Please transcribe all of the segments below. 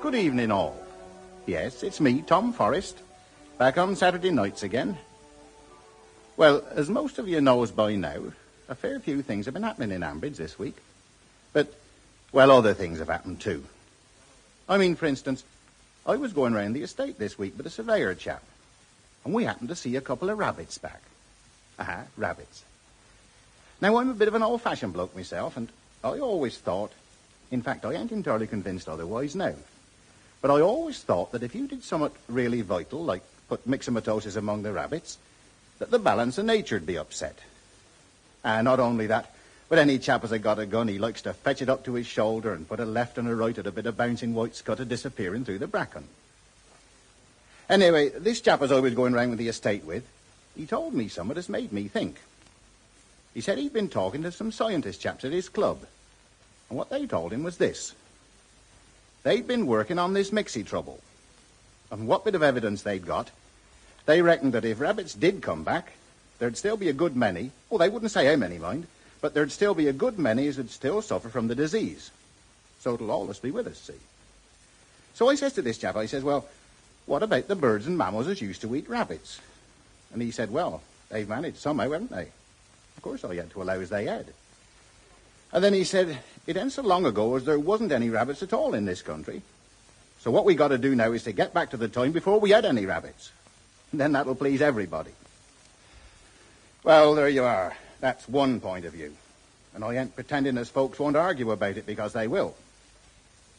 Good evening, all. Yes, it's me, Tom Forrest, back on Saturday nights again. Well, as most of you knows by now, a fair few things have been happening in Ambridge this week. But, well, other things have happened too. I mean, for instance, I was going round the estate this week with a surveyor chap, and we happened to see a couple of rabbits back. Rabbits. Now, I'm a bit of an old-fashioned bloke myself, and I always thought, in fact, I ain't entirely convinced otherwise now, but I always thought that if you did something really vital, like put myxomatosis among the rabbits, that the balance of nature'd be upset. And not only that, but any chap as I got a gun, he likes to fetch it up to his shoulder and put a left and a right at a bit of bouncing white scutter disappearing through the bracken. Anyway, this chap as I was going round with the estate with, he told me something that's made me think. He said he'd been talking to some scientist chaps at his club, and what they told him was this. They'd been working on this mixie trouble, and what bit of evidence they'd got, they reckoned that if rabbits did come back, there'd still be a good many, well, they wouldn't say how many, mind, but there'd still be a good many as would still suffer from the disease. So it'll always be with us, see. So I says to this chap, I says, well, what about the birds and mammals as used to eat rabbits? And he said, well, they've managed somehow, haven't they? Of course I had to allow as they had. And then he said, it ain't so long ago as there wasn't any rabbits at all in this country. So what we got to do now is to get back to the time before we had any rabbits. And then that'll please everybody. Well, there you are. That's one point of view. And I ain't pretending as folks won't argue about it, because they will.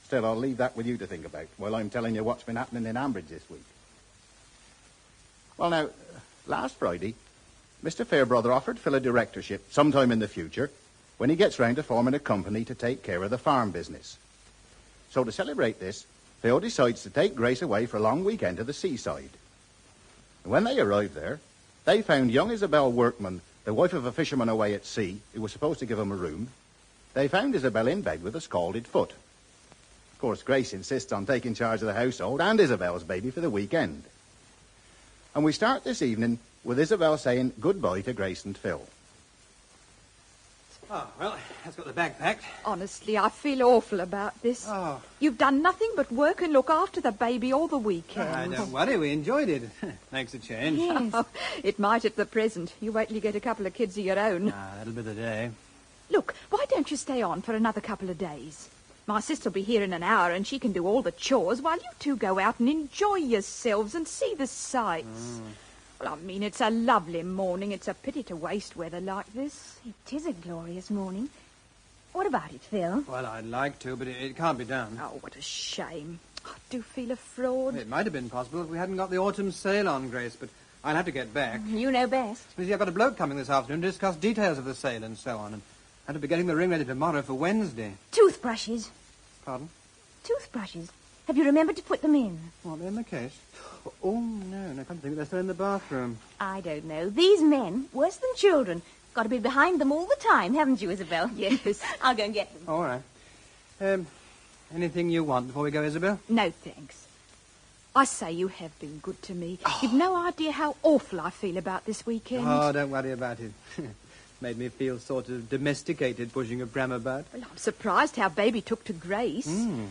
Still, I'll leave that with you to think about while I'm telling you what's been happening in Ambridge this week. Well, now, last Friday, Mr. Fairbrother offered Phil a directorship sometime in the future when he gets round to forming a company to take care of the farm business. So to celebrate this, Phil decides to take Grace away for a long weekend to the seaside. And when they arrived there, they found young Isabel Workman, the wife of a fisherman away at sea, who was supposed to give him a room. They found Isabel in bed with a scalded foot. Of course, Grace insists on taking charge of the household and Isabel's baby for the weekend. And we start this evening with Isabel saying goodbye to Grace and Phil. Oh, well, that's got the bag packed. Honestly, I feel awful about this. Oh. You've done nothing but work and look after the baby all the weekend. Don't worry, we enjoyed it. Makes a change. Yes. Oh, it might at the present. You wait till you get a couple of kids of your own. That'll be the day. Look, why don't you stay on for another couple of days? My sister'll be here in an hour and she can do all the chores while you two go out and enjoy yourselves and see the sights. Well, I mean, it's a lovely morning. It's a pity to waste weather like this. It is a glorious morning. What about it, Phil? Well, I'd like to, but it can't be done. Oh, what a shame. I do feel a fraud. It might have been possible if we hadn't got the autumn sale on, Grace, but I'll have to get back. You know best. You see, I've got a bloke coming this afternoon to discuss details of the sale and so on, and I'll be getting the ring ready tomorrow for Wednesday. Toothbrushes. Pardon? Toothbrushes. Have you remembered to put them in? What, they're in the case? Oh, no, I can't think they're still in the bathroom. I don't know. These men, worse than children, got to be behind them all the time, haven't you, Isabel? Yes. I'll go and get them. All right. Anything you want before we go, Isabel? No, thanks. I say you have been good to me. You've no idea how awful I feel about this weekend. Oh, don't worry about it. Made me feel sort of domesticated pushing a pram about. Well, I'm surprised how Baby took to Grace.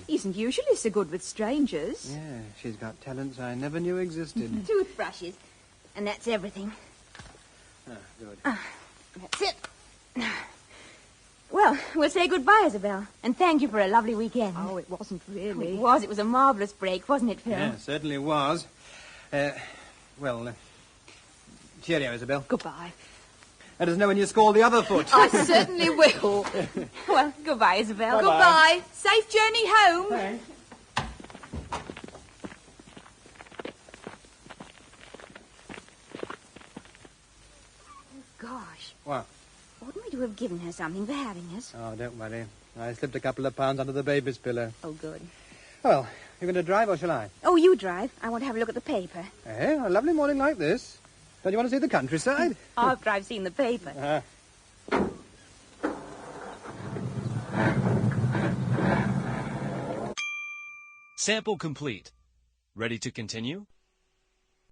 He isn't usually so good with strangers. Yeah, she's got talents I never knew existed. Toothbrushes. And that's everything. Good. That's it. Well, we'll say goodbye, Isabel. And thank you for a lovely weekend. Oh, it wasn't really. It was. It was a marvellous break, wasn't it, Phil? Yeah, it certainly was. Cheerio, Isabel. Goodbye. Let us know when you score the other foot. I certainly will. Well, goodbye, Isabel. Bye-bye. Goodbye. Safe journey home. Thanks. Gosh. What? Oughtn't we to have given her something for having us? Oh, don't worry. I slipped a couple of pounds under the baby's pillow. Oh, good. Well, you going to drive or shall I? Oh, you drive. I want to have a look at the paper. Eh? A lovely morning like this. Don't you want to see the countryside? After I've seen the paper. Sample complete. Ready to continue?